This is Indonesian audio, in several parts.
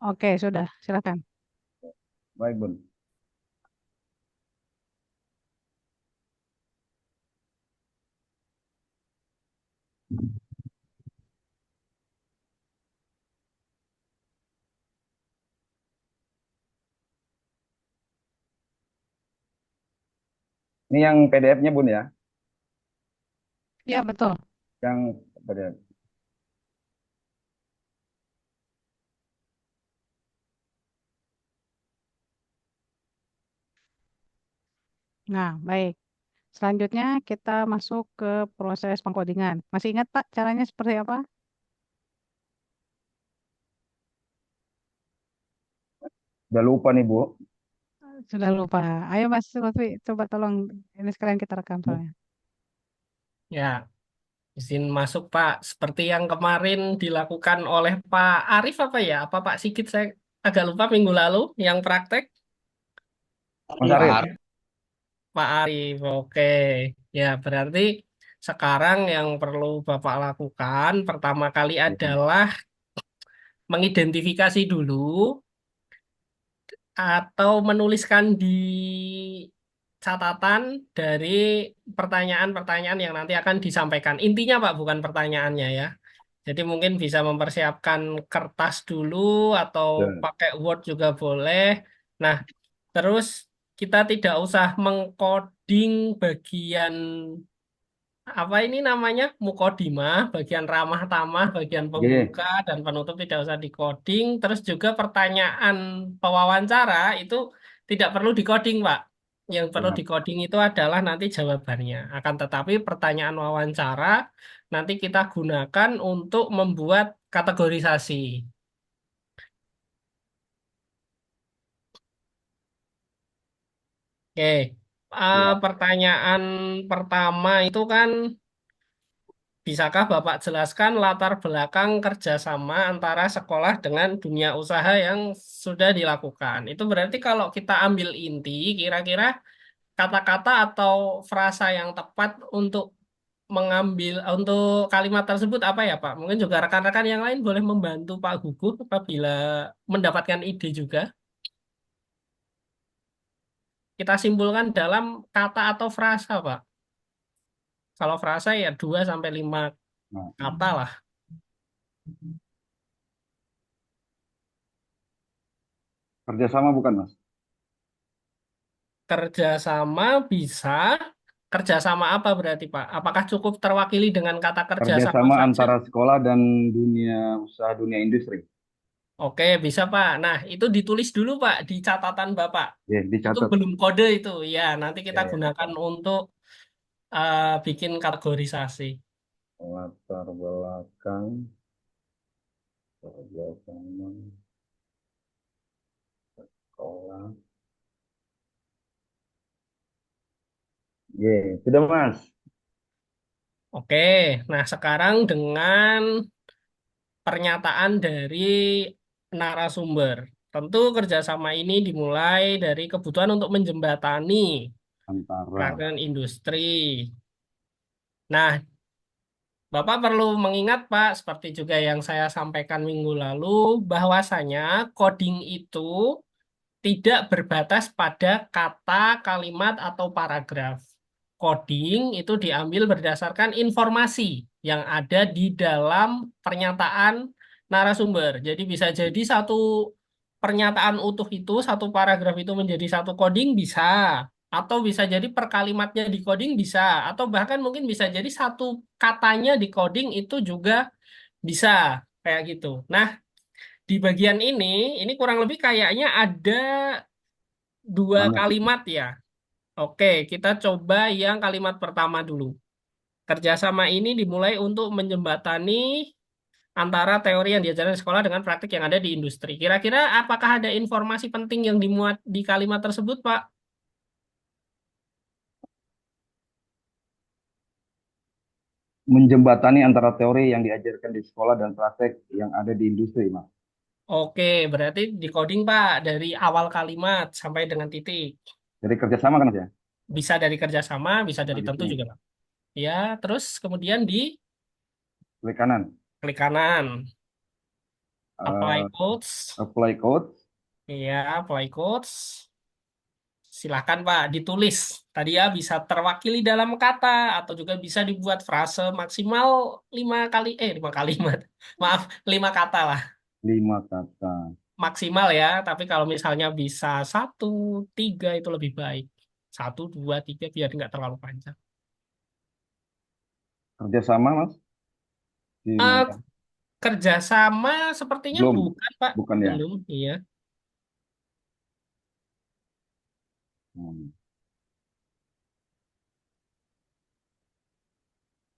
Oke, sudah, silakan. Baik, Bun. Ini yang PDF-nya, Bun ya? Ya, betul. Yang PDF. Nah, baik. Selanjutnya kita masuk ke proses pengkodingan. Masih ingat, Pak, caranya seperti apa? Udah lupa nih, Bu. Sudah lupa. Ayo, Mas Lutfi, coba tolong ini sekalian kita rekam soalnya. Ya, izin masuk Pak. Seperti yang kemarin dilakukan oleh Pak Arif apa ya? Apa Pak Sigit saya agak lupa minggu lalu yang praktek. Mas Pak Arif. Arif. Pak Arif, oke. Ya, berarti sekarang yang perlu Bapak lakukan pertama kali Ya. adalah mengidentifikasi dulu atau menuliskan di catatan dari pertanyaan-pertanyaan yang nanti akan disampaikan. Intinya Pak, bukan pertanyaannya ya. Jadi mungkin bisa mempersiapkan kertas dulu atau Ya. pakai Word juga boleh. Nah, terus kita tidak usah mengcoding bagian apa ini namanya mukodimah, bagian ramah tamah, bagian G. pembuka dan penutup tidak usah di-coding. Terus juga pertanyaan pewawancara itu tidak perlu di-coding, Pak. Yang perlu Ya. di-coding itu adalah nanti jawabannya. Akan tetapi pertanyaan wawancara nanti kita gunakan untuk membuat kategorisasi. Oke. Ya. Pertanyaan pertama itu kan bisakah Bapak jelaskan latar belakang kerjasama antara sekolah dengan dunia usaha yang sudah dilakukan? Itu berarti kalau kita ambil inti, kira-kira kata-kata atau frasa yang tepat untuk untuk kalimat tersebut apa ya Pak? Mungkin juga rekan-rekan yang lain boleh membantu Pak Guguh apabila mendapatkan ide juga. Kita simpulkan dalam kata atau frasa Pak. Kalau frasa ya 2 sampai 5 Nah, kata lah. kerjasama bukan, Mas? Kerjasama bisa. Kerjasama apa berarti, Pak? Apakah cukup terwakili dengan kata kerjasama Kerjasama saja? antara sekolah dan dunia usaha, dunia industri. Oke, bisa, Pak. Nah, itu ditulis dulu, Pak, di catatan Bapak. Ya, Itu dicatat. belum kode itu. Ya, nanti kita Ya, ya. gunakan untuk bikin kategorisasi. Latar belakang kerjasama sekolah. Ya, sudah, Mas. Oke, nah sekarang dengan pernyataan dari narasumber. Tentu kerjasama ini dimulai dari kebutuhan untuk menjembatani Antara. perdagangan industri. Nah, Bapak perlu mengingat, Pak, seperti juga yang saya sampaikan minggu lalu, bahwasanya coding itu tidak berbatas pada kata, kalimat, atau paragraf. Coding itu diambil berdasarkan informasi yang ada di dalam pernyataan narasumber. Jadi bisa jadi satu pernyataan utuh itu, satu paragraf itu menjadi satu coding bisa. Atau bisa jadi per kalimatnya di coding bisa. Atau bahkan mungkin bisa jadi satu katanya di coding itu juga bisa. Kayak gitu. Nah, di bagian ini kurang lebih kayaknya ada 2 kalimat ya. Oke, kita coba yang kalimat pertama dulu. Kerjasama ini dimulai untuk menjembatani antara teori yang diajarkan di sekolah dengan praktik yang ada di industri. Kira-kira apakah ada informasi penting yang dimuat di kalimat tersebut, Pak? Menjembatani antara teori yang diajarkan di sekolah dan praktek yang ada di industri, Mas. Oke, berarti di coding, Pak, dari awal kalimat sampai dengan titik. Jadi kerjasama kan, Mas ya? Bisa dari kerjasama, bisa Nah, dari di tentu sini. juga, Pak. Ya, terus kemudian di Klik kanan. klik kanan. Apply eh, quotes. apply code. Iya, apply quotes. Silakan Pak, ditulis. Tadi ya bisa terwakili dalam kata atau juga bisa dibuat frase maksimal 5 kalimat. Maaf, 5 kata lah 5 kata. maksimal ya. Tapi kalau misalnya bisa 1, 3 itu lebih baik. 1, 2, 3 biar nggak terlalu panjang. Kerjasama, Mas, Eh, dimainkan. kerjasama sepertinya Belum, bukan Pak, bukan ya. belum. Iya, Hmm,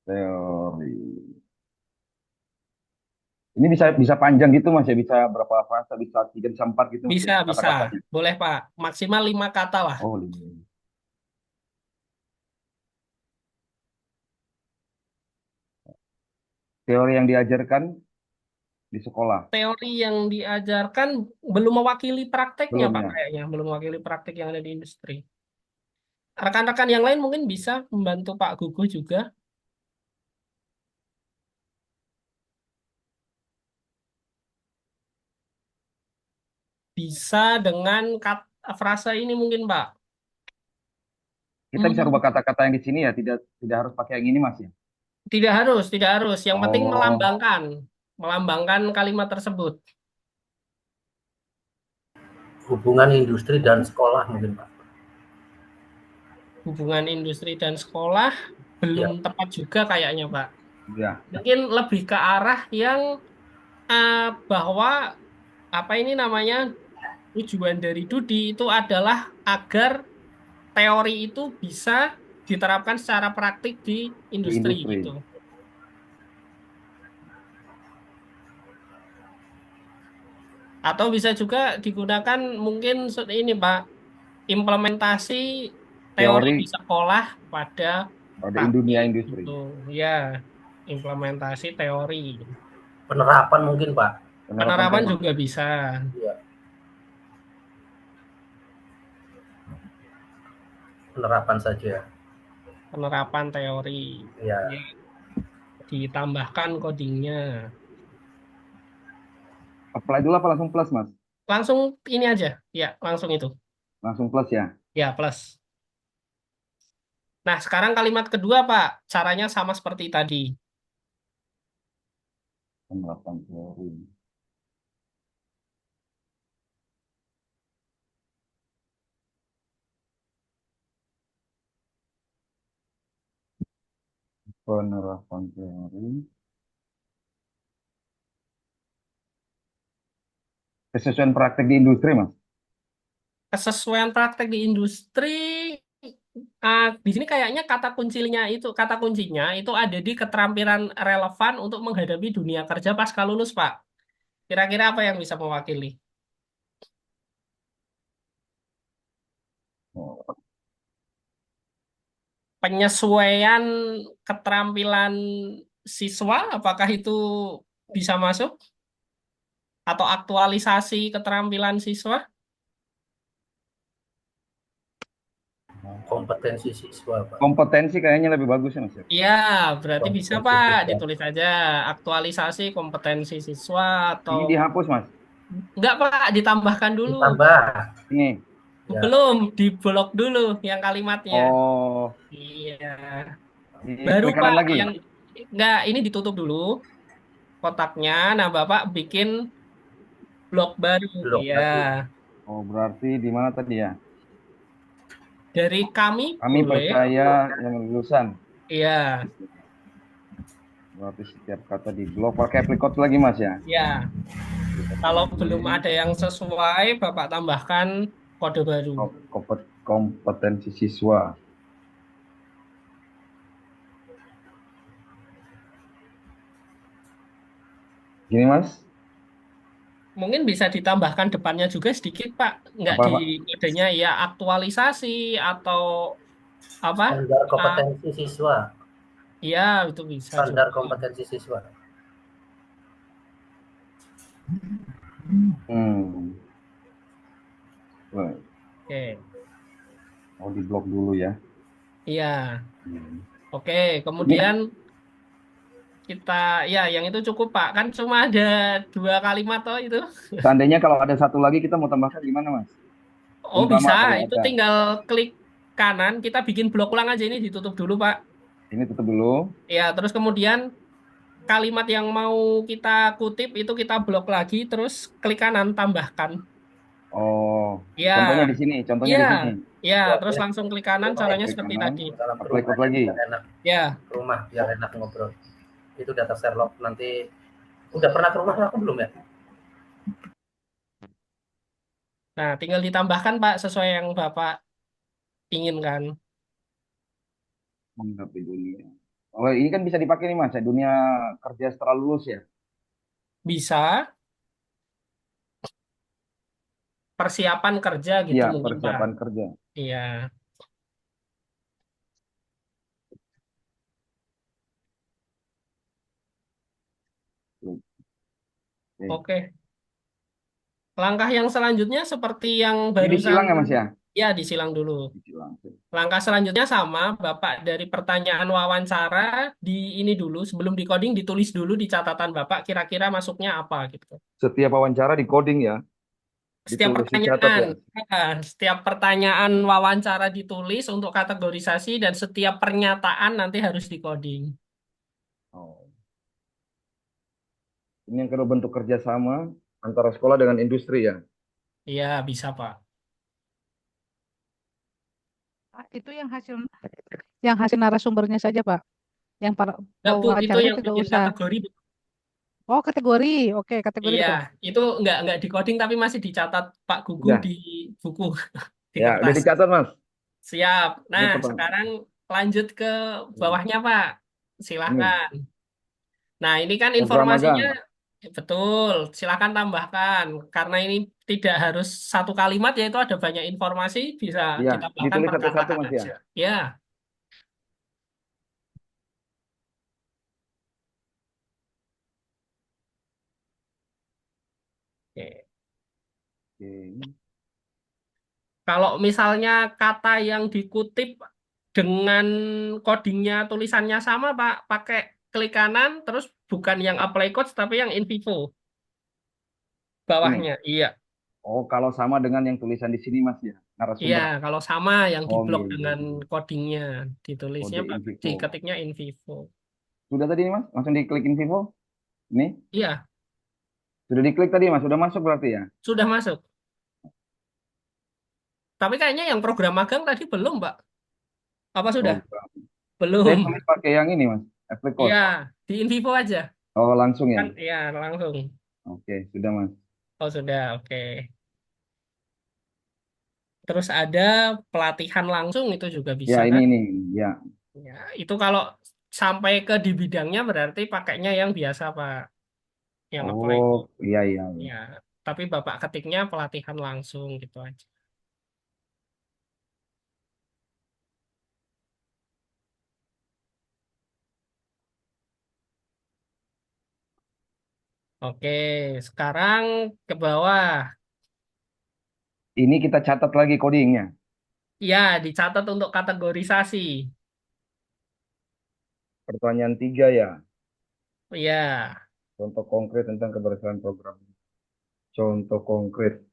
Teori. Ini bisa bisa panjang gitu, Mas ya, bisa berapa frasa, bisa 3, bisa 4 gitu, Mas bisa ya, bisa, kata-katanya. boleh Pak. Maksimal 5 kata lah. Oh, 5. Teori yang diajarkan di sekolah. Teori yang diajarkan belum mewakili prakteknya, Belum Pak, ya. kayaknya. Belum mewakili praktek yang ada di industri. Rekan-rekan yang lain mungkin bisa membantu Pak Guguh juga. Bisa dengan frasa ini mungkin, Pak. Kita bisa Hmm, rubah kata-kata yang di sini ya, tidak tidak harus pakai yang ini, Mas ya. tidak harus, tidak harus. Yang penting Oh, melambangkan. Melambangkan kalimat tersebut. Hubungan industri dan sekolah mungkin Pak. Hubungan industri dan sekolah belum Ya, tepat juga kayaknya, Pak. ya. Mungkin lebih ke arah yang bahwa apa ini namanya tujuan dari Dudi itu adalah agar teori itu bisa diterapkan secara praktik di Di industri gitu. industri. Atau bisa juga digunakan mungkin ini Pak, implementasi teori di Teori sekolah pada pada dunia praktik industri. gitu. Ya, implementasi teori. penerapan mungkin Pak. Penerapan Penerapan teori. juga bisa. Ya, penerapan saja. Penerapan teori. Ya, Ya, ditambahkan codingnya. Apply dulu apa langsung plus, Mas? Langsung ini aja. Ya, langsung itu. Langsung plus ya. Ya, plus. Nah, sekarang kalimat kedua, Pak. Caranya sama seperti tadi. Penerapan teori. Penerapan teori. Kesesuaian praktek di industri, Mas. Kesesuaian praktek di industri, di sini kayaknya kata kuncinya itu ada di keterampilan relevan untuk menghadapi dunia kerja pasca lulus, Pak. Kira-kira apa yang bisa mewakili? Oh, Penyesuaian keterampilan siswa, apakah itu bisa masuk? Atau aktualisasi keterampilan siswa? kompetensi siswa Pak. kompetensi kayaknya lebih bagus ya, Mas ya. Iya, berarti bisa Kompetensi Pak, siswa. ditulis aja aktualisasi kompetensi siswa atau Ini dihapus, Mas. enggak Pak, ditambahkan dulu. Ditambah. Ini. Ya, Belum, diblok dulu yang kalimatnya. Oh, Iya. di Baru klik kanan Pak lagi. yang enggak ini ditutup dulu kotaknya. Nah, Bapak bikin blok baru. blok Iya. lagi. Oh, berarti di mana tadi ya? Dari kami Kami boleh. percaya yang lulusan. Iya. Berarti setiap kata di blok pakai aplikot lagi, Mas ya. Iya. Kalau belum ada yang sesuai, Bapak tambahkan kode baru. Kompetensi siswa. Gini, Mas. Mungkin bisa ditambahkan depannya juga sedikit, Pak. Nggak Apa, di Pak? kodenya ya aktualisasi atau apa? Standar Ah, kompetensi siswa. iya, itu bisa Standar juga. kompetensi siswa. Hmm. Wah, Oke. mau di blok dulu ya. Iya. Hmm. Oke. Ini Kemudian kita, ya yang itu cukup Pak. Kan cuma ada 2 kalimat toh itu. Seandainya kalau ada satu lagi kita mau tambahkan gimana, Mas? Oh Umpama bisa, kalau itu ada. tinggal klik kanan, kita bikin blok ulang aja, ini ditutup dulu Pak. Ini tutup dulu. Ya, terus kemudian kalimat yang mau kita kutip itu kita blok lagi, terus klik kanan tambahkan. Oh, Ya, contohnya di sini. Contohnya ya, di sini. ya, Buat terus ya, langsung klik kanan, rumah ya, caranya Klik seperti kanan. tadi. dalam Apply rumah code aja lagi. biar enak, Ya, rumah biar enak ngobrol. Itu data Sherlock nanti. Udah pernah ke rumah aku belum ya? nah tinggal ditambahkan Pak sesuai yang Bapak inginkan. Menggapai dunia. Oh, ini kan bisa dipakai nih, Mas. Ya, dunia kerja setelah lulus ya. Bisa persiapan kerja gitu Iya, mungkin Pak. persiapan kerja. Iya, Oke. oke. Langkah yang selanjutnya seperti yang Ini barusan, disilang ya, Mas ya? ya disilang dulu. Disilang. Langkah selanjutnya sama, Bapak dari pertanyaan wawancara di ini dulu, sebelum di coding ditulis dulu di catatan Bapak kira-kira masuknya apa gitu. Setiap wawancara di coding ya, Setiap ditulis dicatat pertanyaan, ya. setiap pertanyaan wawancara ditulis untuk kategorisasi dan setiap pernyataan nanti harus di coding. Oh. Ini yang kedua bentuk kerjasama antara sekolah dengan industri ya. Iya, bisa Pak. Ah, itu yang hasil narasumbernya saja, Pak. Yang para Nggak, Bu, itu wawancaranya yang tidak bikin usah. kategori. Oh, kategori. Oke, kategori Iya, betul. itu nggak di coding tapi masih dicatat Pak Gugu Udah. di buku, di Ya, udah kertas. dicatat, Mas. Siap. Ini Nah, pertama. sekarang lanjut ke bawahnya, Pak. Ini Silahkan. Nah, ini kan program informasinya magang. betul. Silahkan tambahkan. Karena ini tidak harus satu kalimat, yaitu ada banyak informasi, bisa Iya, ditambahkan ditulis per satu-satu, kata-kata Mas ya. aja. Ya, oke. Oke. Kalau misalnya kata yang dikutip dengan codingnya tulisannya sama, Pak, pakai klik kanan, terus bukan yang apply codes, tapi yang in vivo Ini. bawahnya. Iya. Oh, kalau sama dengan yang tulisan di sini, Mas ya. Iya, Narasumber. kalau sama yang Oh, diblok iya, iya, dengan iya. codingnya, ditulisnya Kode Pak, Invivo. diketiknya in vivo. Sudah tadi, Mas? Langsung diklik Invivo. Ini. Iya, Sudah diklik tadi, Mas. Sudah masuk berarti ya? sudah masuk. Tapi kayaknya yang program magang tadi belum, Pak. Apa sudah? Program. Saya Belum. tulis pakai yang ini, Mas. Apply Iya, code. di in vivo aja. Oh, langsung ya? Kan, iya, langsung. Oke, sudah, Mas. Oh, sudah, oke. Terus ada pelatihan langsung itu juga Ya, bisa ini, kan? ini. Ya. Ya, itu kalau sampai ke di bidangnya berarti pakainya yang biasa, Pak. Yang apply Oh, code. iya, iya, iya. Ya, tapi Bapak ketiknya pelatihan langsung gitu aja. Oke, sekarang ke bawah. Ini kita catat lagi codingnya. Ya, dicatat untuk kategorisasi. Pertanyaan 3 ya. Ya, Contoh konkret tentang keberhasilan program. Contoh konkret.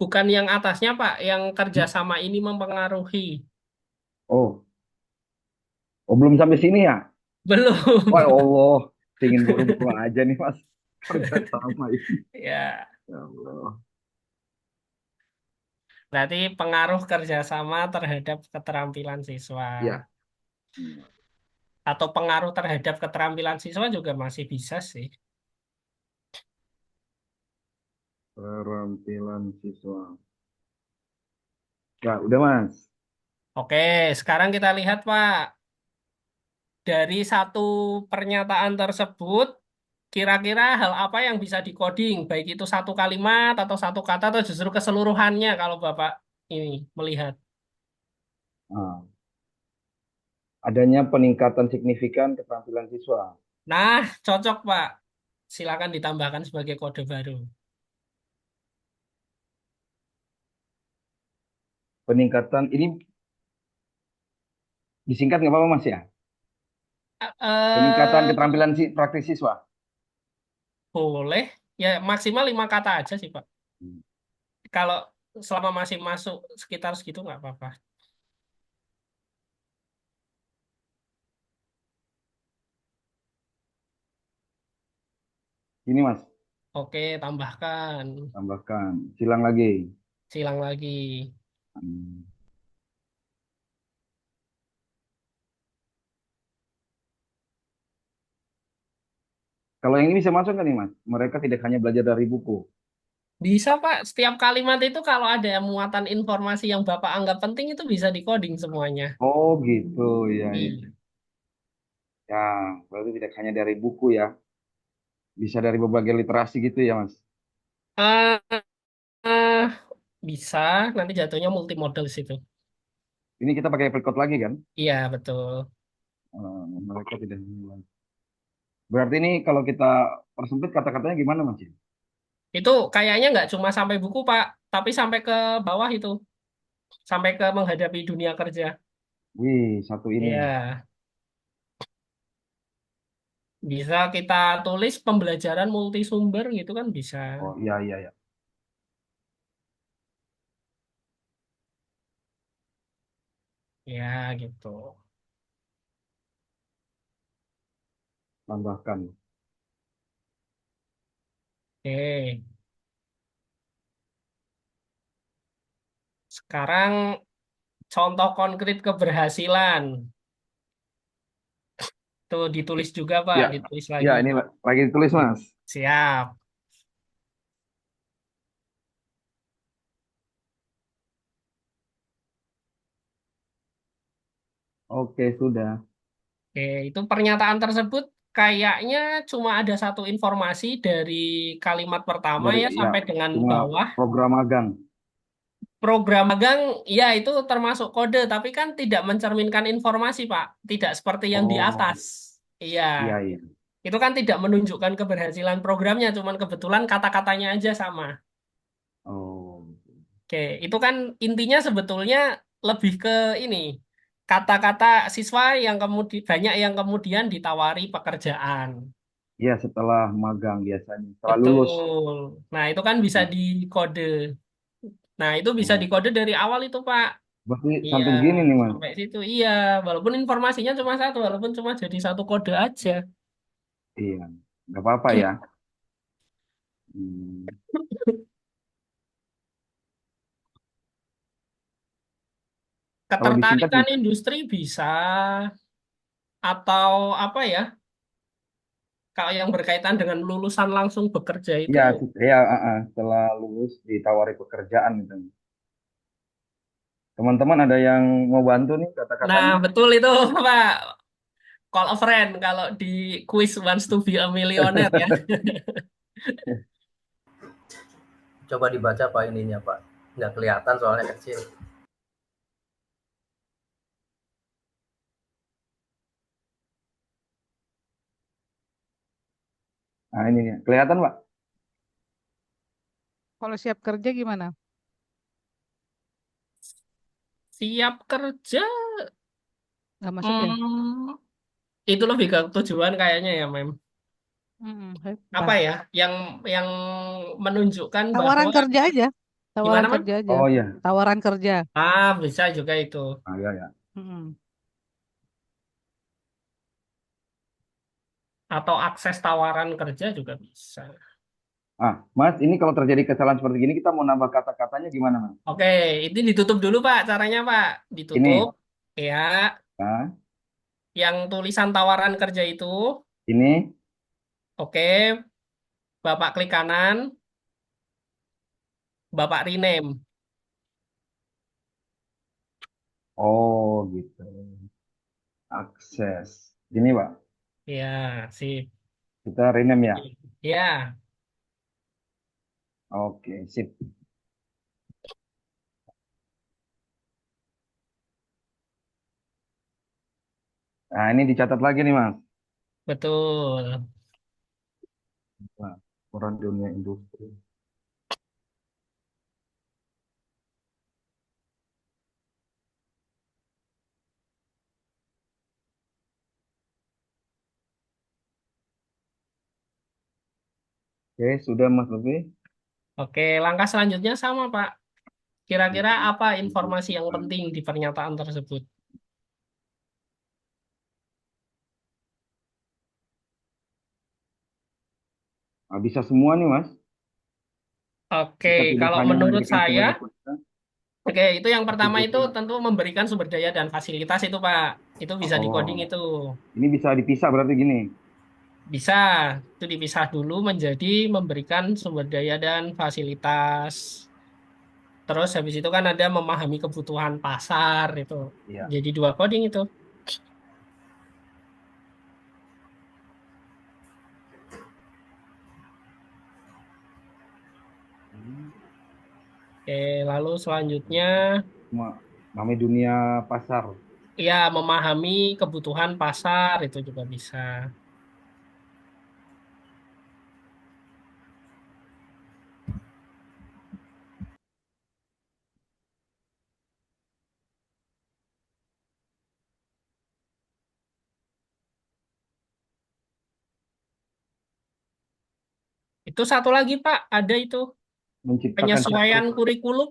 bukan yang atasnya, Pak. Yang kerjasama ini mempengaruhi. Oh, oh belum sampai sini ya? Wah, ya Belum. Allah. Ingin buru-buru aja nih, Mas. Kerja sama ini. Ya, Ya Allah. berarti pengaruh kerjasama terhadap keterampilan siswa. Ya. Hmm. Atau pengaruh terhadap keterampilan siswa juga masih bisa sih. Keterampilan siswa. Ya, udah, Mas. Oke, sekarang kita lihat, Pak. Dari satu pernyataan tersebut, kira-kira hal apa yang bisa dikoding, baik itu satu kalimat atau satu kata atau justru keseluruhannya kalau Bapak ini melihat. Nah, adanya peningkatan signifikan keterampilan siswa. Nah, cocok Pak. Silakan ditambahkan sebagai kode baru. Peningkatan ini Disingkat nggak apa-apa Mas ya? Peningkatan Eh, keterampilan si praktis siswa. boleh. Ya maksimal 5 kata aja sih, Pak. Hmm. Kalau selama masih masuk sekitar segitu nggak apa-apa. Ini Mas, Oke, tambahkan. tambahkan. Silang lagi. Silang lagi. Hmm. Kalau yang ini bisa masuk nggak nih Mas? Mereka tidak hanya belajar dari buku. Bisa, Pak. Setiap kalimat itu kalau ada muatan informasi yang Bapak anggap penting itu bisa di-coding semuanya. Oh gitu, ya ya. Iya. Ya, berarti tidak hanya dari buku ya. Bisa dari berbagai literasi gitu ya Mas. Eh, eh, bisa, nanti jatuhnya multimodal situ. Ini kita pakai apple code lagi kan? Iya, betul. Mereka tidak. Berarti ini kalau kita persempit kata-katanya gimana Mas? Itu kayaknya nggak cuma sampai buku, Pak, tapi sampai ke bawah itu. Sampai ke menghadapi dunia kerja. Wih, satu ini. Iya. Bisa kita tulis pembelajaran multisumber gitu kan bisa. Oh iya iya ya. Ya, gitu. Tambahkan. Oke. Sekarang contoh konkret keberhasilan. Tuh ditulis juga, Pak. Ya, Ditulis ya lagi. ini lagi ditulis Mas. Siap. Oke sudah. Oke, itu pernyataan tersebut kayaknya cuma ada satu informasi dari kalimat pertama Dari ya ya sampai dengan cuma bawah. program magang. Program magang, ya itu termasuk kode, tapi kan tidak mencerminkan informasi, Pak. Tidak seperti yang di Oh atas. Iya, iya iya. itu kan tidak menunjukkan keberhasilan programnya, cuman kebetulan kata-katanya aja sama. Oh Oke, itu kan intinya sebetulnya lebih ke ini, kata-kata siswa yang kemudian banyak yang kemudian ditawari pekerjaan. iya setelah magang biasanya setelah lulus. Betul. Nah, itu kan bisa Nah, dikode. Nah, itu bisa oh, dikode dari awal itu, Pak. berarti Iya, sampai begini nih Mas. sampai situ. Iya, walaupun informasinya cuma satu, walaupun cuma jadi satu kode aja. Iya, nggak apa-apa ya. Hmm. Kalau disingkat, Ketertarikan industri bisa, atau apa ya, kalau yang berkaitan dengan lulusan langsung bekerja itu. ya, ya, setelah lulus ditawari pekerjaan gitu. Teman-teman ada yang mau bantu nih Nah, kata-katanya? betul itu, Pak. Call a friend kalau di quiz Wants to be a Millionaire ya. Coba dibaca Pak ininya Pak. Nggak kelihatan soalnya kecil. Nah ini nih, kelihatan Pak? Kalau siap kerja gimana? Siap kerja. Nggak masuk ya? Hmm, itu lebih ke tujuan kayaknya ya, Mem. Apa Bentar. ya? Yang menunjukkan Tawaran bahwa kerja aja. Tawaran gimana, Mem? kerja aja. Oh iya. Tawaran kerja. Ah, bisa juga itu. Ah, iya, ya. Mm-mm. Atau akses tawaran kerja juga bisa. Mas, ini kalau terjadi kesalahan seperti gini, kita mau nambah kata-katanya gimana, Mas? Oke, itu ditutup dulu, Pak. Caranya, Pak. Ditutup. Ini, Ya, nah, yang tulisan tawaran kerja itu. ini, Oke, Bapak klik kanan, Bapak rename. oh gitu. Akses. Gini, Pak. Ya, sip. Kita rename ya. Ya, Oke, sip. Nah, ini dicatat lagi nih, Mas. betul. Nah, peran dunia industri. Oke, sudah Mas Lutfi. Oke, langkah selanjutnya sama, Pak. Kira-kira apa informasi yang penting di pernyataan tersebut? Nah, bisa semua nih Mas. Oke, Kita tidak kalau hanya menurut memberikan saya, tenaga kerja, oke, itu yang tapi pertama itu juga tentu memberikan sumber daya dan fasilitas itu, Pak. Itu bisa oh, dikoding itu. ini bisa dipisah berarti gini. Bisa, itu dipisah dulu menjadi memberikan sumber daya dan fasilitas. Terus habis itu kan ada memahami kebutuhan pasar itu. Iya. Jadi dua coding itu. Oke, lalu selanjutnya Cuma namanya dunia pasar. ya memahami kebutuhan pasar itu juga bisa. Itu satu lagi Pak, ada itu Menciptakan penyesuaian chatbot. kurikulum.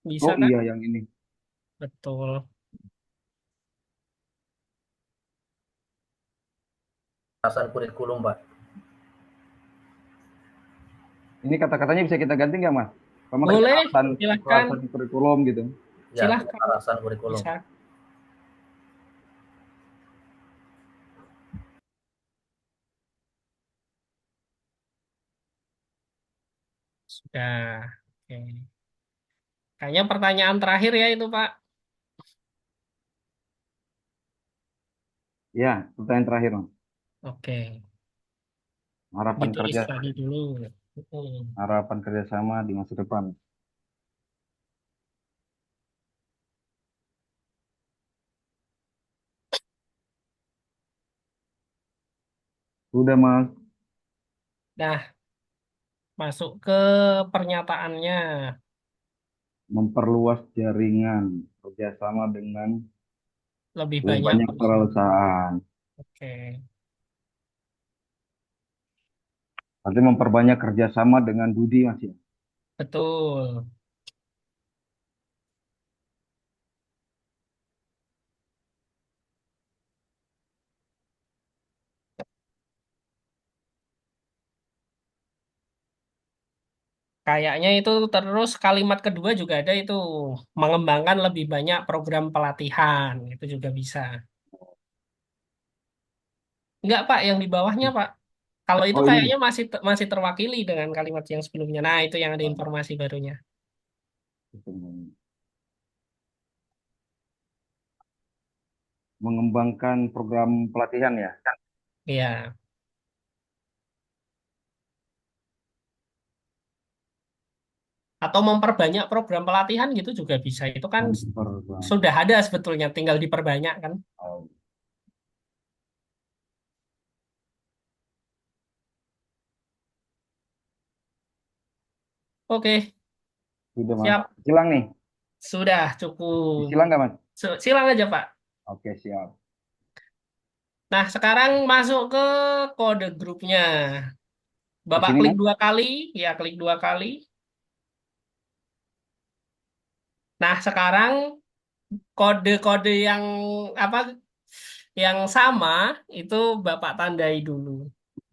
Bisa Oh kan? iya yang ini. Betul. Pembahasan kurikulum, Pak. Ini kata-katanya bisa kita ganti nggak Mas? Sama Boleh, silahkan. kekerasan kurikulum gitu. Ya, Silahkan. penyelarasan kurikulum. Bisa. Sudah. Oke. Kayaknya pertanyaan terakhir ya itu Pak. Ya, pertanyaan terakhir Mas. Oke. Harapan Ditulis kerja lagi dulu. harapan kerjasama di masa depan. Sudah Mas, Nah, masuk ke pernyataannya. memperluas jaringan kerjasama dengan Lebih lebih banyak banyak perusahaan. perusahaan. Oke. Arti memperbanyak kerjasama dengan Budi Mas ya. Betul. Kayaknya itu terus kalimat kedua juga ada itu mengembangkan lebih banyak program pelatihan itu juga bisa. Enggak Pak, yang di bawahnya Pak. Kalau itu Oh ini kayaknya masih terwakili dengan kalimat yang sebelumnya. Nah, itu yang ada informasi barunya. mengembangkan program pelatihan ya. Iya, atau memperbanyak program pelatihan gitu juga bisa. Itu kan Memperbanyak. sudah ada sebetulnya, tinggal diperbanyak kan. Oh, Oke, sudah Mas. siap. Silang nih. Sudah cukup. Silang nggak Mas? Silang aja Pak. Oke siap. Nah, sekarang masuk ke kode grupnya. Di Bapak sini klik Mas. 2 kali, ya klik 2 kali. Nah, sekarang kode-kode yang apa yang sama itu Bapak tandai dulu.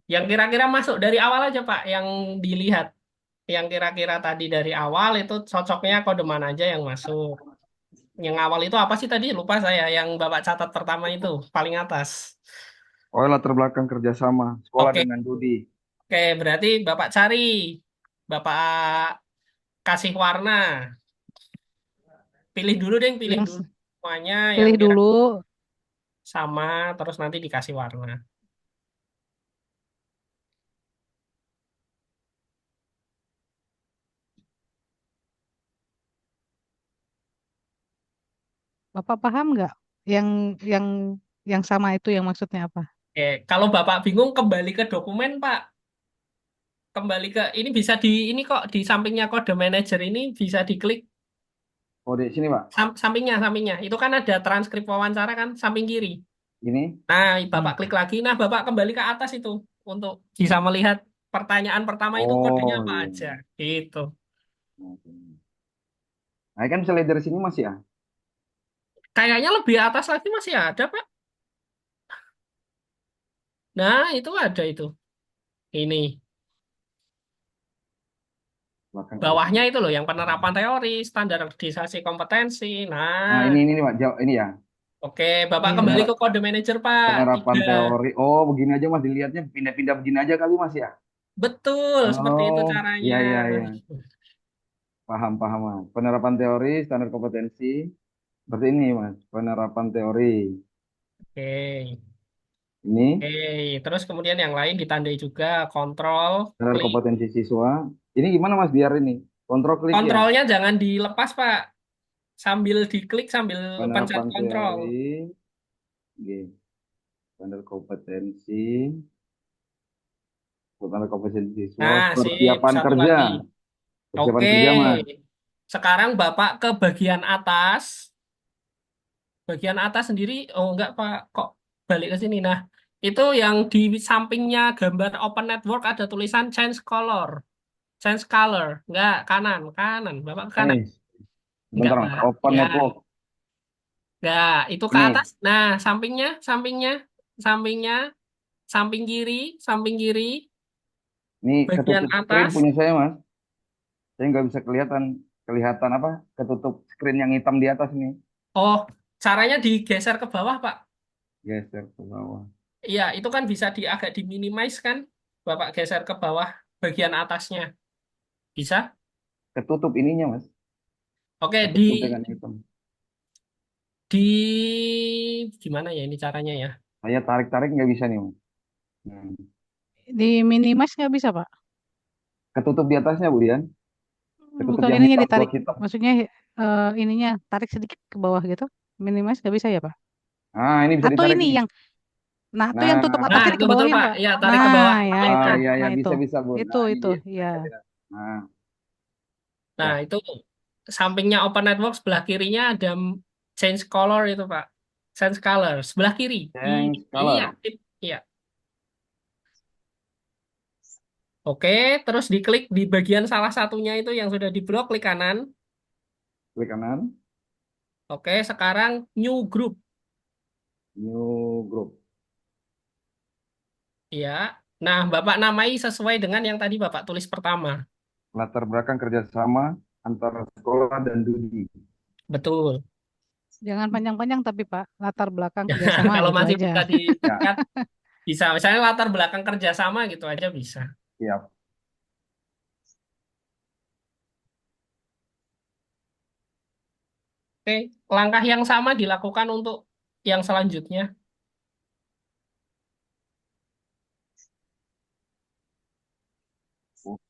Yang kira-kira masuk dari awal aja Pak, yang dilihat. Yang kira-kira tadi dari awal itu cocoknya kode mana aja yang masuk. Yang awal itu apa sih tadi? Lupa saya. Yang Bapak catat pertama itu paling atas. Oh latar belakang kerjasama sekolah Oke, dengan Budi. oke, berarti Bapak cari, Bapak kasih warna. Pilih dulu deh, pilih Yang dulu semuanya yang pilih kira dulu. sama, terus nanti dikasih warna. Bapak paham nggak? Yang yang yang sama itu yang maksudnya apa? Oke, kalau Bapak bingung kembali ke dokumen, Pak. Kembali ke ini bisa di ini kok di sampingnya kode manager ini bisa diklik Oh di sini Pak. sampingnya. Itu kan ada transkrip wawancara kan samping kiri. Ini. Nah, Bapak Hmm. klik lagi. Nah, Bapak kembali ke atas itu untuk bisa melihat. pertanyaan pertama itu kodenya Oh apa iya. aja. Gitu. Oke. Nah, kan bisa lihat dari sini Mas ya. Kayaknya lebih atas lagi masih ada, Pak. Nah, itu ada itu. Ini. Belakang ada Bawahnya sini. itu loh yang penerapan teori, standarisasi kompetensi. Nah, Nah, ini Pak, jawab ini ya. oke, Bapak kembali Pener- ke kode manajer, Pak. Penerapan 3. teori. Oh, begini aja Mas dilihatnya pindah-pindah begini aja kali Mas ya. Betul, seperti itu Oh, caranya. iya iya iya. Paham paham Mas. Penerapan teori, standar kompetensi. Seperti ini Mas, penerapan teori. Oke. Ini Oke, terus kemudian yang lain ditandai juga kontrol, standar klik. kompetensi siswa. Ini gimana Mas biar ini? Kontrol klik ya. Kontrolnya jangan dilepas, Pak. Sambil diklik, sambil pencet Penerapan kontrol. teori. Oke. Standar kompetensi. Standar kompetensi siswa. Nah, sip, Persiapan satu kerja. lagi. Persiapan Oke, kerja Mas. sekarang Bapak ke bagian atas. Bagian atas sendiri, oh enggak Pak, kok balik ke sini. Nah, itu yang di sampingnya gambar open network ada tulisan change color. Change color. Enggak, kanan, kanan. Bapak ke kanan. Ini Enggak, sebentar Mas. Pak. Open Ya, network. enggak. Itu ke Ini. atas. Nah, sampingnya, sampingnya, sampingnya, samping kiri, Ini bagian ketutup screen atas. punya saya Mas. Saya nggak bisa kelihatan. Kelihatan apa? Ketutup screen yang hitam di atas ini. Oh, caranya digeser ke bawah, Pak. Geser ke bawah. Iya, itu kan bisa agak diminimize kan? Bapak geser ke bawah bagian atasnya. Bisa? Ketutup ininya Mas. Oke, Ketutup dengan hitam. di gimana ya ini caranya ya? Saya tarik-tarik nggak bisa nih Mas. Hmm. Di minimize nggak bisa, Pak? Ketutup di atasnya Bu Dian. Ketutup Bukan yang ininya hitam, ditarik. blok hitam. Maksudnya ininya tarik sedikit ke bawah gitu. Minimize nggak bisa ya, Pak? Ah, ini bisa Atau ditarik ini nih. yang, nah itu yang tutup Nah, Nah, atasnya itu betul dikebawahin, Pak. Pak. Ya, tarik ke Nah, bawah. ya ah itu. iya iya Nah itu. bisa Bu. Itu, Nah, ini itu. dia. Ya. Nah, Nah, ya. itu sampingnya open network sebelah kirinya ada change color itu Pak. Change color sebelah kiri. Change Iya, color. iya. Oke, terus diklik di bagian salah satunya itu yang sudah diblok, klik kanan. Klik kanan. Oke, sekarang new group. New group. Iya. Nah, Bapak namai sesuai dengan yang tadi Bapak tulis pertama. Latar belakang kerjasama antara sekolah dan Dudi. Betul. Jangan panjang-panjang tapi Pak, latar belakang kerjasama Kalau gitu masih aja. bisa Ya, disingkat, bisa. Misalnya latar belakang kerjasama gitu aja bisa. siap. Oke, langkah yang sama dilakukan untuk yang selanjutnya.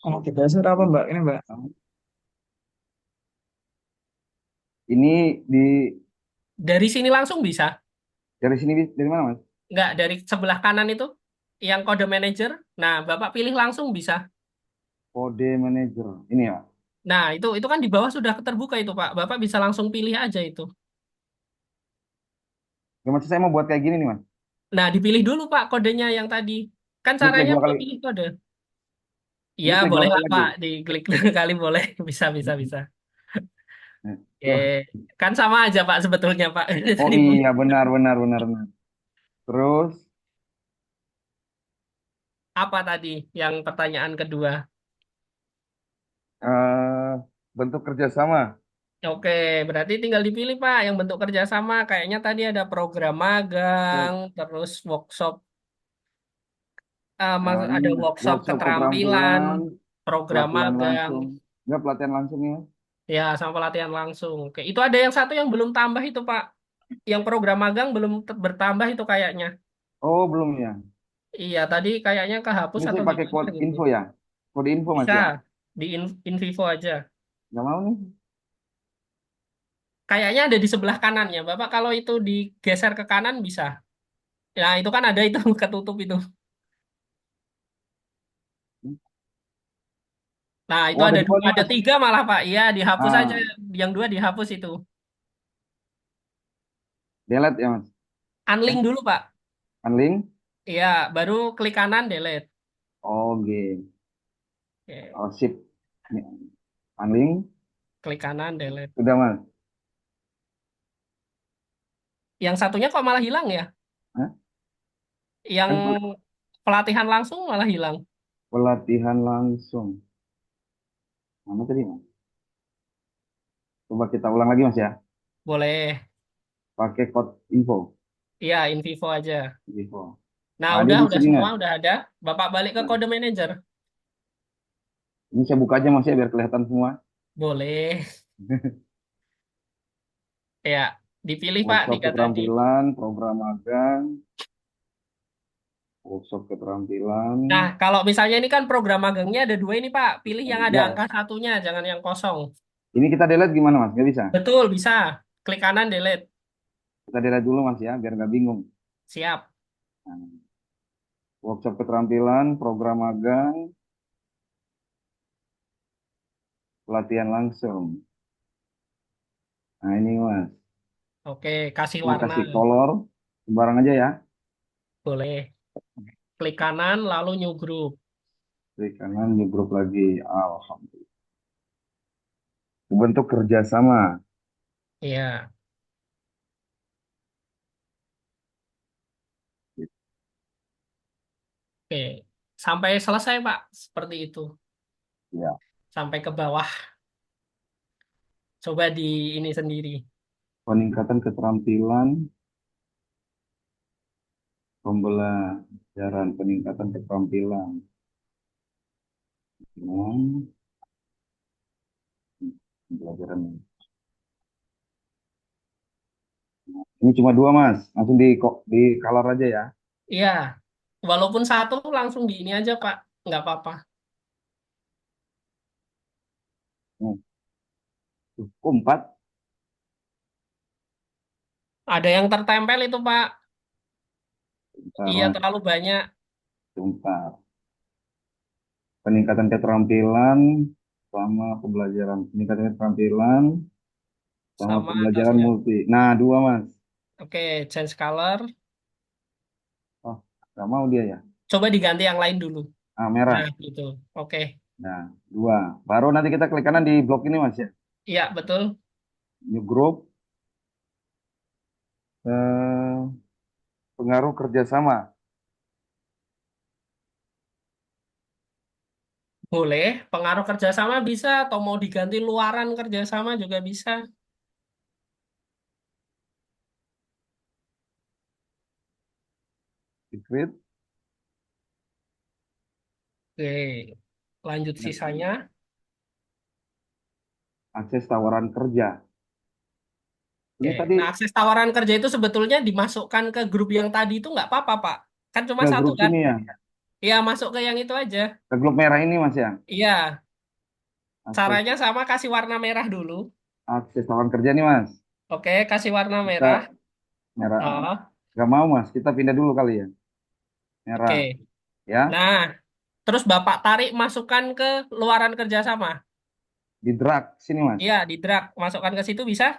Kalau digeser apa Mbak? Ini Mbak. Ini di Dari sini langsung bisa. dari sini dari mana Mas? Nggak, dari sebelah kanan itu, yang kode manager. Nah, Bapak pilih langsung bisa. Kode manager. Ini ya. Nah, itu kan di bawah sudah terbuka itu, Pak. Bapak bisa langsung pilih aja itu. Ya, maksud saya mau buat kayak gini nih Mas. Nah, dipilih dulu, Pak, kodenya yang tadi. Kan Ini klik caranya dua kali. pilih kode. Ini Ya, klik dua boleh kali lah, lagi. Pak. Diklik dua kali boleh. Bisa, bisa, bisa. Nah, Oke. tuh. Kan sama aja, Pak, sebetulnya, Pak. Oh Tadi, iya benar benar benar benar. Terus apa tadi yang pertanyaan kedua? eh bentuk kerjasama. Oke, berarti tinggal dipilih Pak yang bentuk kerjasama. Kayaknya tadi ada program magang, terus workshop, Ini ada workshop workshop keterampilan, keterampilan, program pelatihan magang, langsung. Enggak pelatihan langsung ya. ya sama pelatihan langsung. Oke, itu ada yang satu yang belum tambah itu Pak. Yang program magang belum bertambah itu kayaknya. Oh belum ya. Iya, tadi kayaknya kehapus Ini saya atau pakai gimana kode gitu. info ya. Kode info Mas Bisa ya. di in vivo aja. Nggak mau nih. Kayaknya ada di sebelah kanannya. Bapak kalau itu digeser ke kanan bisa. Nah, itu kan ada itu ketutup itu. Nah, itu Oh ada ada dua nih ada Mas. 3 malah Pak. Iya, dihapus aja. Ah, Yang 2 dihapus itu. delete ya Mas. Unlink dulu Pak. Unlink. Iya, baru klik kanan delete. Oke. Oke, Oh, sip. Ini, Unlink. klik kanan, delete. Udah, Mas. Yang satunya kok malah hilang ya? Hah? Yang Kan pelatihan langsung malah hilang. pelatihan langsung. Mana tadi, Mas? Coba kita ulang lagi, Mas ya. Boleh. Pakai code info. Iya, in vivo aja. Info. Nah, Ah, dia udah di sini semua, nggak? udah ada. Bapak balik ke Nah, kode manager. ini saya buka aja, Mas ya, biar kelihatan semua. Boleh. Ya, dipilih Pak Workshop tiga tadi. keterampilan, program magang, workshop keterampilan. Nah, kalau misalnya ini kan program magangnya ada dua ini Pak. Pilih yang ada Ya, angka satunya, jangan yang kosong. ini kita delete gimana, Mas? Nggak bisa. Betul, bisa. Klik kanan, delete. Kita delete dulu, Mas ya, biar nggak bingung. Siap. Nah, workshop keterampilan, program magang, pelatihan langsung. Nah, ini, Mas. Oke, kasih Ini warna. kasih color, sembarang aja ya. Boleh. Klik kanan, lalu new group. Klik kanan, new group lagi. Alhamdulillah. Bentuk kerjasama. Iya. Oke. Sampai selesai Pak. Seperti itu. Ya, Sampai ke bawah. Coba di ini sendiri. peningkatan keterampilan, pembelajaran, peningkatan keterampilan. Nah, pembelajaran. Ini cuma dua, Mas. Langsung di color aja ya. Iya. Walaupun satu langsung di ini aja Pak. Nggak apa-apa. Nih, tuh, kok empat. Ada yang tertempel itu Pak. Bentar, Iya, Mas. terlalu banyak. Bentar. Peningkatan keterampilan sama pembelajaran. Peningkatan keterampilan sama Sama pembelajaran kasih. multi. Nah, dua, Mas. Oke, change color. Oh, nggak mau dia ya. Coba diganti yang lain dulu. Ah, Nah, merah. gitu. Oke. Nah, dua. Baru nanti kita klik kanan di blok ini, Mas ya. Iya, betul. New group, eh, pengaruh kerjasama. Boleh. Pengaruh kerjasama bisa, atau mau diganti luaran kerjasama juga bisa. Secret. Oke. Lanjut sisanya. Akses tawaran kerja. Oke. Ini tadi Nah, akses tawaran kerja itu sebetulnya dimasukkan ke grup yang tadi itu nggak apa-apa, Pak. Kan cuma ke satu grup kan? sini ya. Iya, masuk ke yang itu aja. Ke grup merah ini, Mas ya. Iya. Akses, Caranya sama, kasih warna merah dulu. akses tawaran kerja nih, Mas. Oke, kasih warna Kita merah. merah. Oh, Gak mau, Mas. Kita pindah dulu kali ya. Merah. oke. Ya. Nah, terus Bapak tarik masukkan ke luaran kerjasama. Di drag sini, Mas. Iya, di drag. Masukkan ke situ bisa?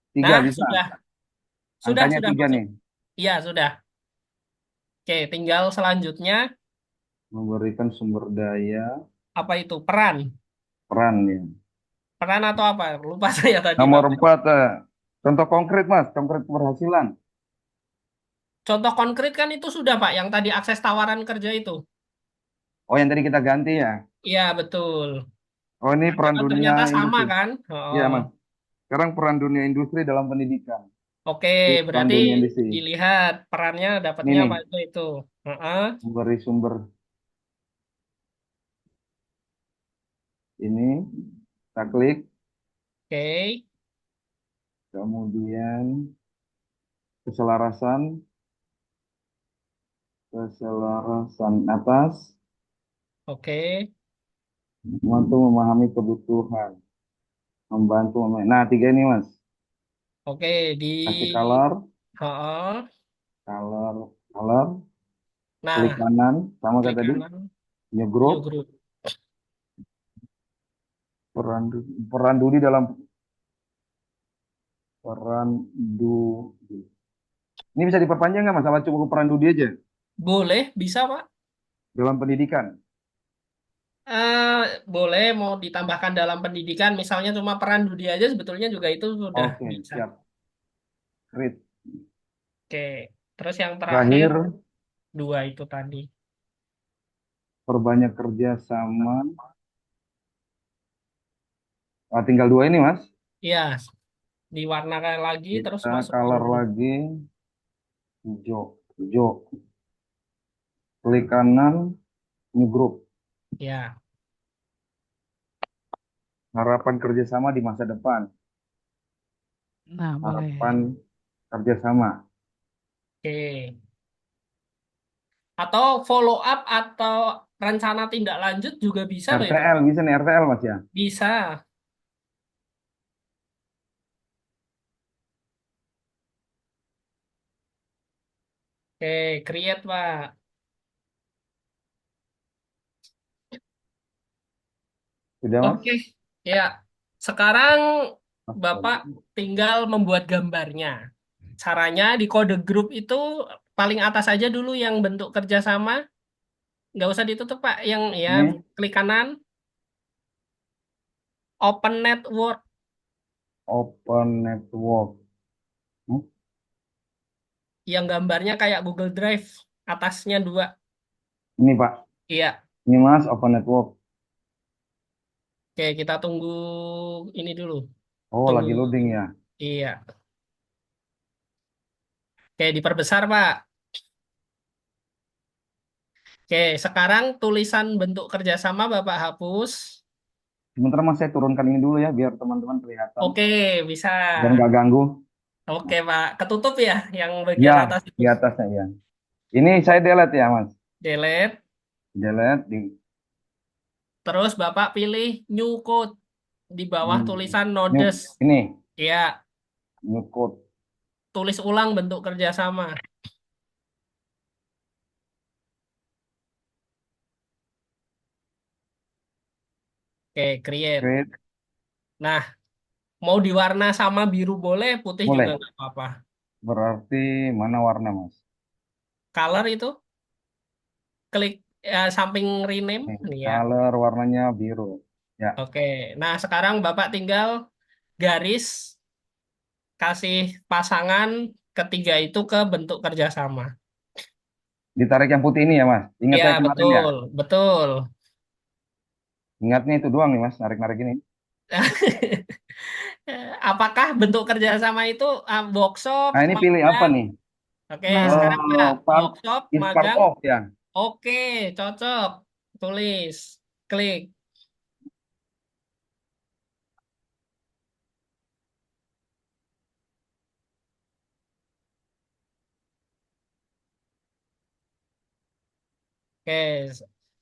Tiga Nah, bisa. sudah. Sudah, Angkanya sudah tiga masuk. nih. Iya, sudah. Oke, tinggal selanjutnya, Memberikan sumber daya apa itu? Peran. peran ya. Peran atau apa? Lupa saya tadi, Nomor Bapak. 4, contoh konkret, Mas. Konkret keberhasilan. Contoh konkret kan itu sudah, Pak. Yang tadi akses tawaran kerja itu. Oh, yang tadi kita ganti ya. Iya, betul. Oh, ini Nah, peran kan dunia ternyata sama industri. kan? Iya, Oh. Mas. Sekarang peran dunia industri dalam pendidikan. Oke, Peran berarti dunia industri. dilihat perannya Ini dapatnya nih, apa itu. Heeh. memberi sumber ini. Kita klik. Oke, Kemudian keselarasan. Keselarasan atas. oke, Membantu memahami kebutuhan. Membantu memahami. Nah, tiga ini, Mas. oke. Di, Kasih color. heeh. Color. Color. Klik Nah, kanan. Sama kayak klik tadi. kanan, New group. new group. Peran, peran Dudi dalam peran Dudi. Ini bisa diperpanjang nggak Mas? Apa cukup peran Dudi aja? Boleh, bisa Pak. dalam pendidikan. Eh, boleh mau ditambahkan dalam pendidikan, misalnya cuma peran Dudi aja sebetulnya juga itu sudah Oke, bisa. siap. Krit. Oke, terus yang terakhir Terakhir, dua itu tadi. perbanyak kerja sama. Tinggal dua ini, Mas. Ya, diwarnakan lagi terus Kita masuk color huruf. lagi hijau. Hijau. Klik kanan, new group. Ya, Harapan kerjasama di masa depan. Nah, boleh. Harapan kerjasama. oke. Atau follow up atau rencana tindak lanjut juga bisa loh itu, RTL, Pak. bisa nih RTL, Mas ya. Bisa. Oke, create, Pak. Sudah, Mas? Oke, ya. Sekarang Mas, Bapak tinggal membuat gambarnya. Caranya di kode grup itu paling atas aja dulu yang bentuk kerjasama. Nggak usah ditutup, Pak. Yang ya ini klik kanan, open network. open network. Hmm? Yang gambarnya kayak Google Drive. Atasnya dua. Ini, Pak. Iya. Ini, Mas, open network. Oke, kita tunggu ini dulu. Oh, Tunggu. lagi loading ya. Iya. Oke, diperbesar, Pak. Oke, sekarang tulisan bentuk kerjasama Bapak hapus. Sebentar, Mas, saya turunkan ini dulu ya, biar teman-teman kelihatan. Oke, bisa. Dan nggak ganggu. Oke, Pak. Ketutup ya yang bagian Ya, atas itu. di atasnya ya. Ini saya delete ya, Mas. Delete. Delete di Terus Bapak pilih new code di bawah hmm, tulisan nodes. ini Ya, new code. tulis ulang bentuk kerjasama. Oke, create. Create. Nah, mau diwarna sama biru boleh, putih juga Boleh. nggak apa-apa. Berarti mana warna, Mas? Color itu klik samping rename. Nih, Nih ya. color warnanya biru. Ya, Oke. Nah, sekarang Bapak tinggal garis kasih pasangan ketiga itu ke bentuk kerjasama. ditarik yang putih ini ya, Mas. Ingat Ya, saya kemarin ya. betul, betul. Ingatnya itu doang nih, Mas, narik-narik ini. Apakah bentuk kerjasama itu workshop, Nah, ini pilih apa magang? nih? Oke, Nah, sekarang Pak, Part workshop, is part magang. of ya. Oke, cocok. Tulis, klik. Oke,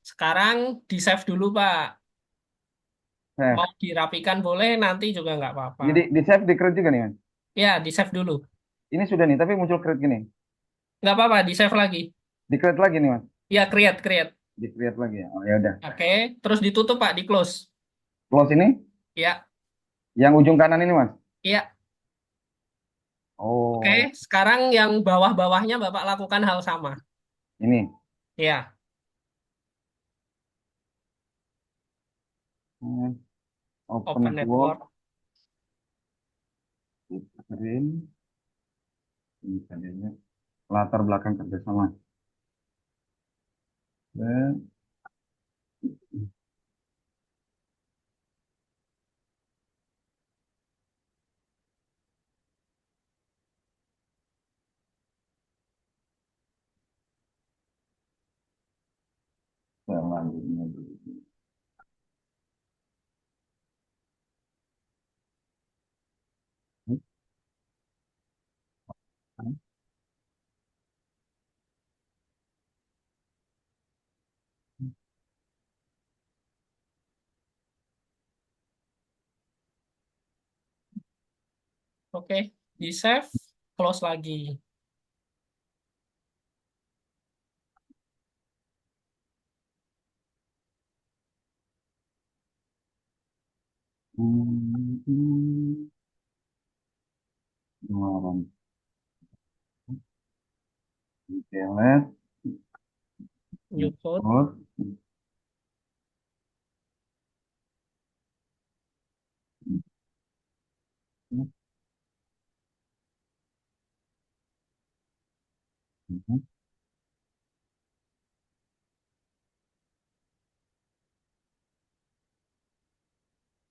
sekarang di save dulu Pak. Save. Mau dirapikan boleh, nanti juga nggak apa-apa. Jadi di save di create juga nih, Mas. Ya, di save dulu. Ini sudah nih, tapi muncul create gini. Nggak apa-apa, di save lagi. Di create lagi nih, Mas. Ya, create, create. Di create lagi ya. Oh, ya udah. Oke, terus ditutup Pak, di close. Close ini Ya, yang ujung kanan ini, Mas. iya. Oke, Oh, sekarang yang bawah-bawahnya Bapak lakukan hal sama. ini. Ya, Hmm, Open open network, network. screen, ini tadinya latar belakang kerjasama. Dan, selanjutnya dulu. Oke, di save, close lagi. Hmm, Pengeluaran delete, New code. Oh,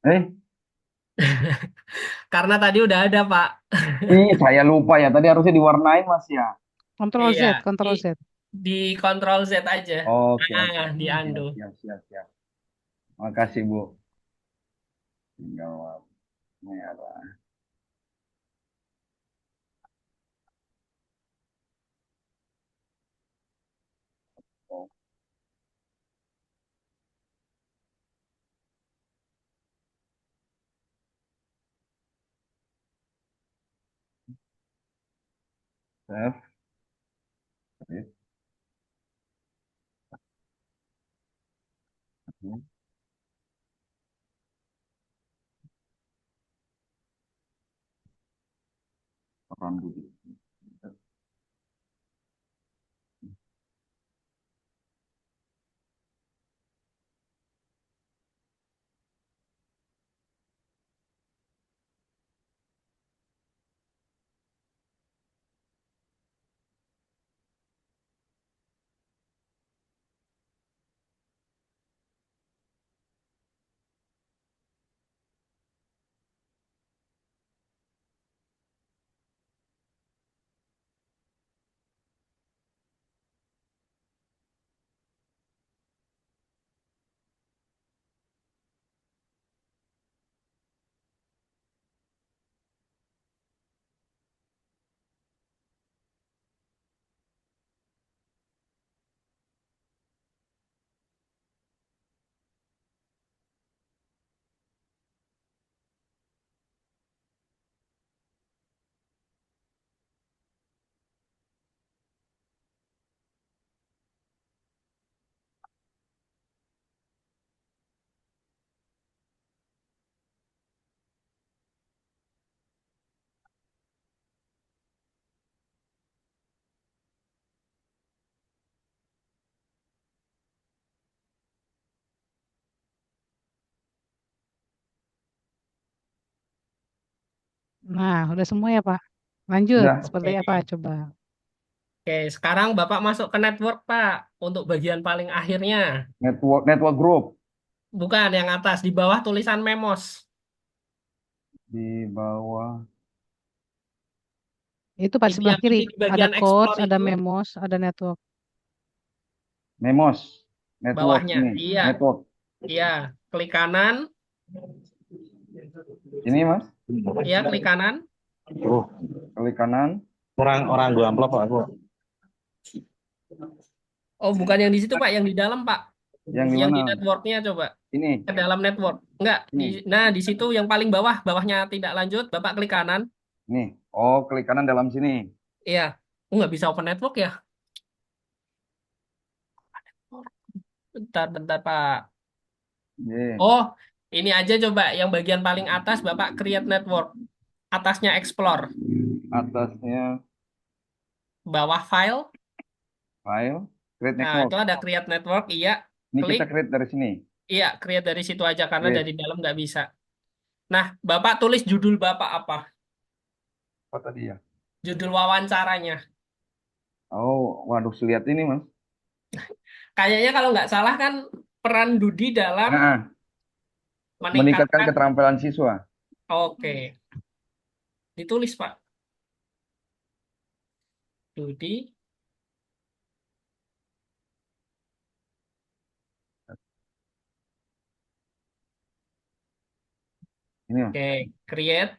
eh, Karena tadi udah ada, Pak. saya lupa ya. Tadi harusnya diwarnain Mas ya. Ctrl Iya, Z, Ctrl Z. di Ctrl Z aja. Oke, oke. Nah, di undo. Siap, siap, siap, siap. Makasih, Bu. Tinggal merah. Oh, save. Save. Oke. Run dulu. Nah, udah semua ya, Pak. Lanjut, Udah, seperti apa coba? Oke, sekarang Bapak masuk ke network, Pak, untuk bagian paling akhirnya. network group Bukan yang atas, di bawah tulisan Memos. di bawah. Itu pas Itu sebelah yang kiri. isi di Ada bagian codes, explore ada itu, memos, ada network. Memos. Network bawahnya. ini. Iya, Network. iya. Klik kanan, Ini, Mas. iya, klik kanan. Oh, Klik kanan. orang gua amplop Pak, aku. Oh, bukan yang di situ, Pak, yang di dalam, Pak. Yang di Yang mana? di networknya coba. Ini. Ke dalam network. Enggak, Ini. nah di situ yang paling bawah, bawahnya tidak lanjut, Bapak klik kanan. Nih. Oh, klik kanan dalam sini. Iya. Oh, nggak bisa open network ya? Bentar, bentar, Pak. Ye. Oh, ini aja coba. Yang bagian paling atas, Bapak create network. Atasnya explore. Atasnya Bawah file. file. Create Nah, network. itu ada create network. Iya. Ini Klik. kita create dari sini. Iya, create dari situ aja karena Create. dari dalam nggak bisa. Nah, Bapak tulis judul Bapak apa? Apa tadi ya? Judul wawancaranya. Oh, waduh, lihat ini, Mas. Kayaknya kalau nggak salah kan peran Dudi dalam Nah, meningkatkan meningkatkan. keterampilan siswa. Oke, ditulis Pak. Dudi. Ini, Mas. Oke, create.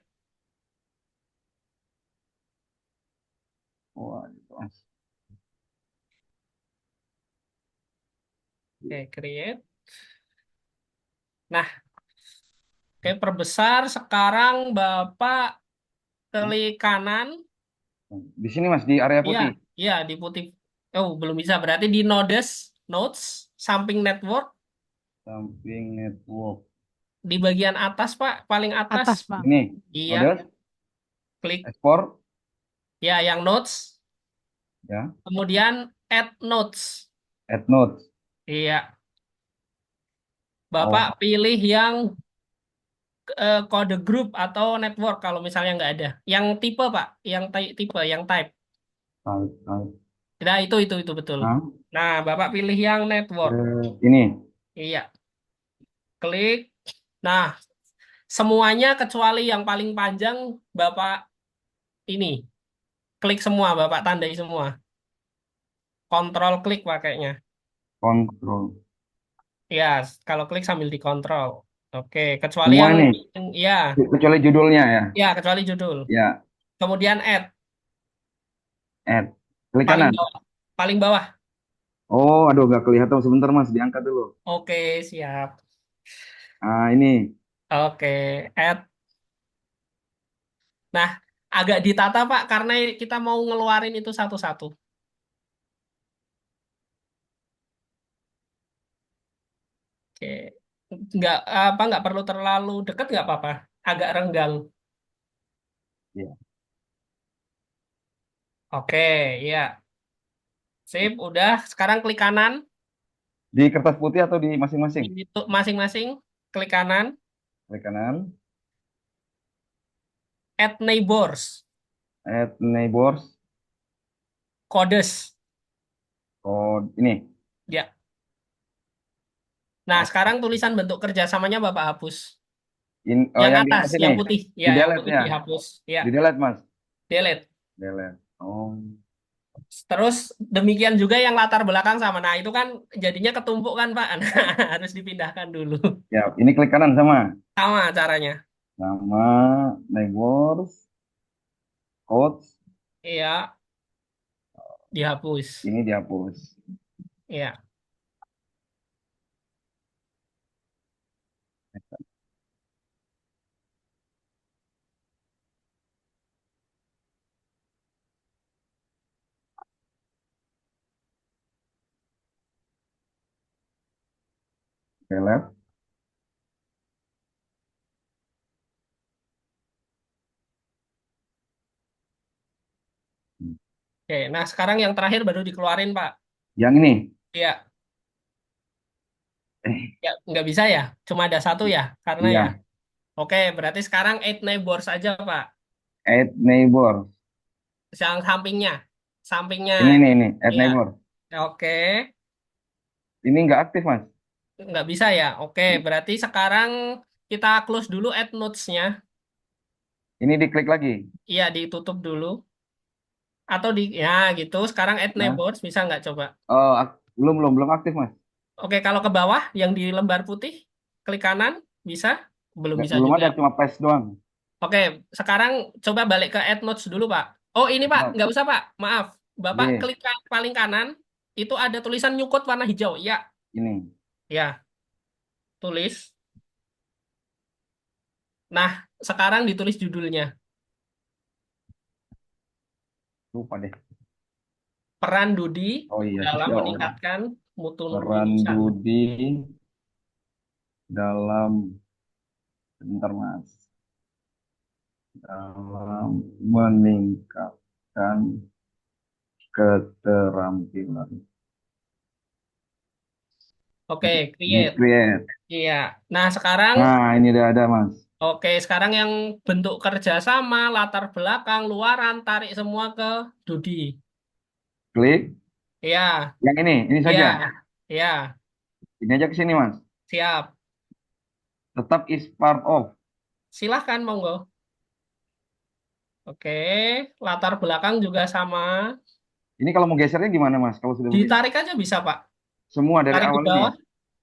Wah, gitu, Mas. Oke, create. Nah, oke, perbesar. Sekarang Bapak klik kanan. Di sini, Mas, di area Iya, putih. iya di putih. Oh, belum bisa. Berarti di nodes, notes, samping network, Samping network. di bagian atas, Pak, paling atas. Atas, Pak. Ini, Iya, nodes, klik. ekspor, Ya, yang notes. ya, Kemudian add notes. Add notes. Iya, Bapak Oh, pilih yang kode grup atau network kalau misalnya nggak ada. Yang tipe, Pak, yang tipe, yang type. type, type. Nah, itu betul. Nah, Nah, Bapak pilih yang network. ini. Iya, klik. Nah, semuanya kecuali yang paling panjang, Bapak ini. Klik semua, Bapak tandai semua. Kontrol klik pakainya. Control. Ya, kalau klik sambil dikontrol. Oke, kecuali Semua yang, ini. ya, Kecuali judulnya ya. ya, kecuali judul. Ya, Kemudian add, add. Klik paling kanan. bawah. Paling bawah. Oh, aduh, nggak kelihatan. Sebentar, Mas. Diangkat dulu. Oke, siap. Ah, ini. Oke, add. Nah, agak ditata, Pak, karena kita mau ngeluarin itu satu-satu. Oke, nggak perlu terlalu deket, nggak apa-apa. Agak renggang. Ya. Oke, ya. Sip, udah. Sekarang klik kanan. Di kertas putih atau di masing-masing? Itu masing-masing. Klik kanan. Klik kanan. Add neighbors. Add neighbors. Codes. Oh, ini. Ya. Nah, Oh, sekarang tulisan bentuk kerjasamanya Bapak hapus. oh, Yang yang di atas, atas ini. yang putih. Di Ya, yang delete putih ya. dihapus. Ya, Di delete, Mas. delete. Delete. Oh. Terus demikian juga yang latar belakang sama. Nah, itu kan jadinya ketumpuk kan, Pak. Nah, harus dipindahkan dulu. Ya, ini klik kanan sama. Sama caranya. Sama neighbors, codes, Iya, dihapus. ini dihapus. Iya. Delete. Oke, nah sekarang yang terakhir baru dikeluarin, Pak. Yang ini. Iya, Eh, ya nggak bisa ya. Cuma ada satu ya, karena ya. iya. Oke, berarti sekarang add neighbors aja, Pak. Add neighbor. Yang sampingnya. Sampingnya. Ini. Add Iya. neighbor. Oke, Ini nggak aktif, Mas. nggak bisa ya. Oke, berarti sekarang kita close dulu add notes-nya. Ini diklik lagi. Iya, ditutup dulu. Atau ya gitu. Sekarang add Nah, neighbors, bisa nggak coba? oh, belum aktif, Mas. Oke, kalau ke bawah yang di lembar putih, klik kanan, bisa? Belum bisa Belum juga. ada, cuma paste doang. Oke, sekarang coba balik ke add notes dulu, Pak. Oh, ini Pak, Not. nggak usah, Pak. Maaf. Bapak B. klik paling kanan, itu ada tulisan nyukut warna hijau. Ya, Ini. ya, tulis. Nah, sekarang ditulis judulnya. Lupa deh. Peran Dudi Oh iya, dalam ya Allah. meningkatkan mutu Peran lulusan. Budi dalam, bentar, Mas. Dalam meningkatkan keterampilan. Oke, Ini create. create. Iya. Nah, sekarang, Nah, ini udah ada, Mas. oke, sekarang yang bentuk kerjasama, latar belakang, luaran, tarik semua ke Dudi. Klik. Iya, Yang ini iya, saja. iya, Ini aja ke sini, Mas. siap. Tetap is part of. Silahkan, monggo. Oke, latar belakang juga sama. Ini kalau mau gesernya gimana, Mas? Kalau sudah begini. Ditarik aja bisa, Pak. Semua dari Tarik ke awal ini. bawah.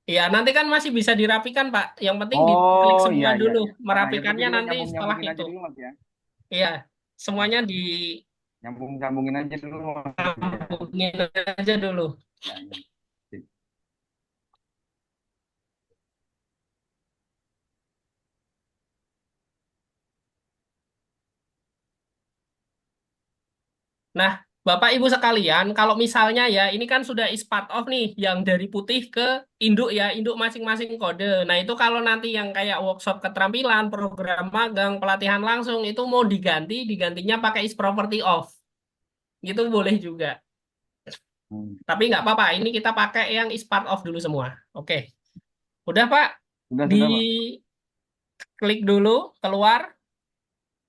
Iya, nanti kan masih bisa dirapikan, Pak. Yang penting diklik Oh, semua iya, iya, dulu. iya. Ah, yang penting Merapikannya kita nanti setelah nyambung-nyambungin itu. aja dulu, Mas, ya. Iya, semuanya Nyambung-nyambungin aja dulu, Mas. Ya, disambungin aja dulu. ya, ya. Sip. Nah, Bapak Ibu sekalian, kalau misalnya ya, ini kan sudah is part of nih, yang dari putih ke induk ya, induk masing-masing kode. Nah, itu kalau nanti yang kayak workshop keterampilan, program magang, pelatihan langsung, itu mau digantinya pakai is property of. Gitu boleh juga. Tapi nggak apa-apa, ini kita pakai yang is part of dulu semua. Oke. Udah, Pak. Sudah, Di Pak. klik dulu, keluar.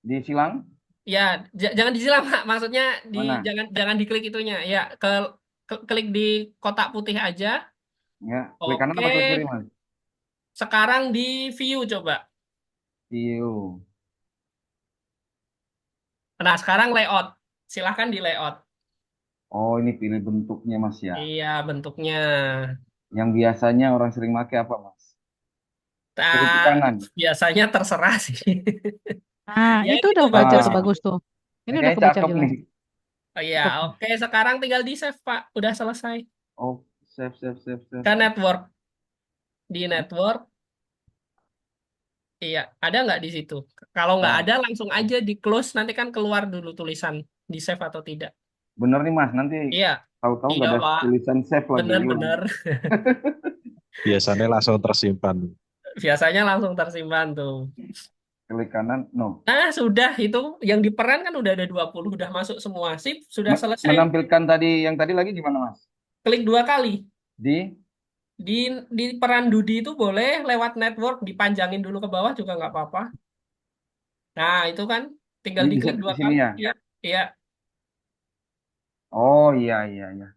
Disilang? Ya, jangan disilang, Pak. Maksudnya Mana? jangan diklik itunya. Ya, klik di kotak putih aja. Ya, klik kanan Oke. apa klik kiri, Mas? Sekarang di view coba. View. Nah, sekarang layout. Silahkan di layout. Oh, ini pilih bentuknya, Mas ya. Iya, bentuknya. Yang biasanya orang sering pakai apa, Mas? Kiri ke Nah, kanan. biasanya terserah sih. Nah, Ya, itu ini udah tuh baca bagus. Ah, bagus tuh. Ini ini udah kayaknya kebaca cakep jelas. nih. Oh iya, Cakep. oke. Sekarang tinggal di save, Pak. Udah selesai. Oh, save, save, save, save. Ke network. Di network, iya. Ada nggak di situ? Kalau nggak Oh, ada, langsung aja di close. Nanti kan keluar dulu tulisan di save atau tidak. bener nih, Mas. Nanti Iya, tahu-tahu iya, nggak ada Pak. tulisan save lagi hilang. Benar-benar. Biasanya langsung tersimpan. Biasanya langsung tersimpan tuh. Klik kanan, no. Nah, sudah itu yang diperan kan udah ada 20, udah masuk semua. Sip, sudah selesai. Menampilkan yang tadi lagi gimana, Mas? Klik 2 kali. Di Di peran Dudi itu boleh lewat network, dipanjangin dulu ke bawah juga nggak apa-apa. Nah, itu kan tinggal di, di, diklik di 2 sini kali. ya. Iya, iya. Oh, iya, iya, iya.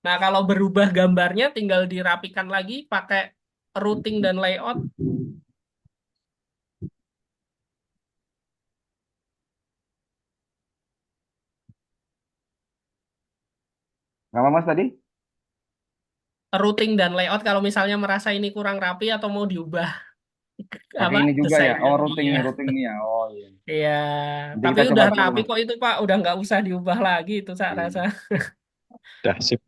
Nah, kalau berubah gambarnya tinggal dirapikan lagi pakai routing dan layout. Nggak apa, Mas, tadi? Routing dan layout kalau misalnya merasa ini kurang rapi atau mau diubah Pakai apa ini juga ya. desainnya. Oh, Iya. routing nih ya. Oh, iya. Iya, Nanti tapi kita coba udah dulu, rapi Mas. kok itu Pak, udah nggak usah diubah lagi itu saya Iya. rasa. Dah sip.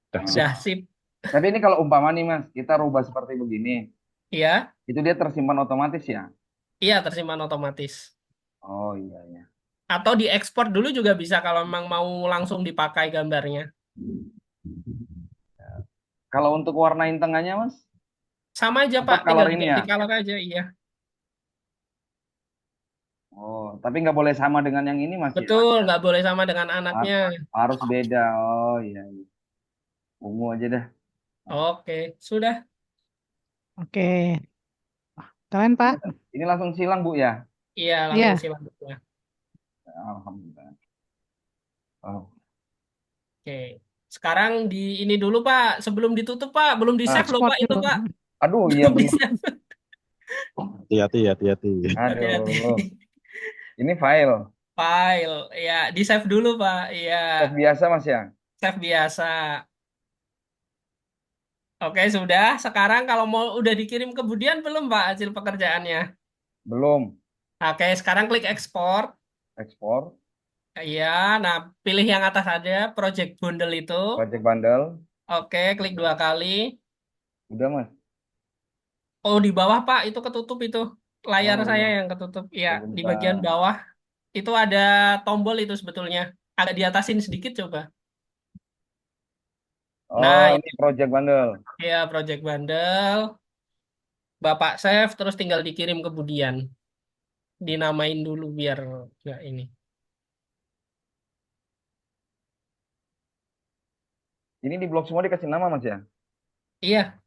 Dah sip. Dah sip. Tapi ini kalau umpama nih, Mas, kita rubah seperti begini, Iya, itu dia tersimpan otomatis ya? iya tersimpan otomatis. Oh, iya, iya. Atau diekspor dulu juga bisa kalau memang mau langsung dipakai gambarnya. Kalau untuk warnain tengahnya, Mas, Sama aja Pak, tetap tinggal color ini ya? diganti color aja, iya. Oh, tapi nggak boleh sama dengan yang ini, Mas ya? Betul, nggak boleh sama dengan Har- anaknya. Harus beda. Oh, iya, iya. Ungu aja dah. Oke, sudah. Oke. Keren, Pak. Ini langsung silang, Bu ya? Iya, langsung Iya. silang. Ya. Alhamdulillah. Oh. Oke. Sekarang di ini dulu Pak, sebelum ditutup Pak, belum di save loh Ekspor Pak itu dulu. Pak. Aduh, iya Belum di benar. save. Hati-hati, hati-hati. Hati-hati. Aduh. Ini file. File, ya di save dulu Pak. Iya, Save biasa, Mas ya? save biasa. Oke, sudah. Sekarang kalau mau udah dikirim kemudian belum Pak hasil pekerjaannya? Belum. Oke, sekarang klik ekspor. Ekspor. Iya, nah pilih yang atas ada project bundle itu. Project bundle. Oke, klik 2 kali. Udah, Mas. Oh, di bawah Pak, itu ketutup itu. Layar Oh, saya iya. yang ketutup. Ya, di bagian Sebentar. bawah itu ada tombol itu sebetulnya. Agak diatasin sedikit coba. Oh, Nah, ini project bundle. ya project bundle. Bapak save terus tinggal dikirim kemudian. Dinamain dulu biar nggak ini. Ini di blok semua dikasih nama, Mas ya? Iya.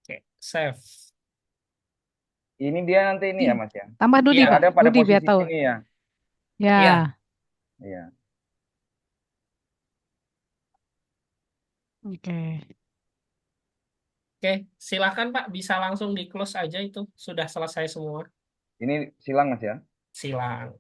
Oke, save. Ini dia nanti ini ya, Mas ya? Tambah Dudi, Iya. Pak. Ada pada Dudi biar posisi tahu. sini ya? Ya. Iya. Iya. Oke. Oke, silakan Pak, bisa langsung di close aja itu. Sudah selesai semua. Ini silang, Mas ya? Silang.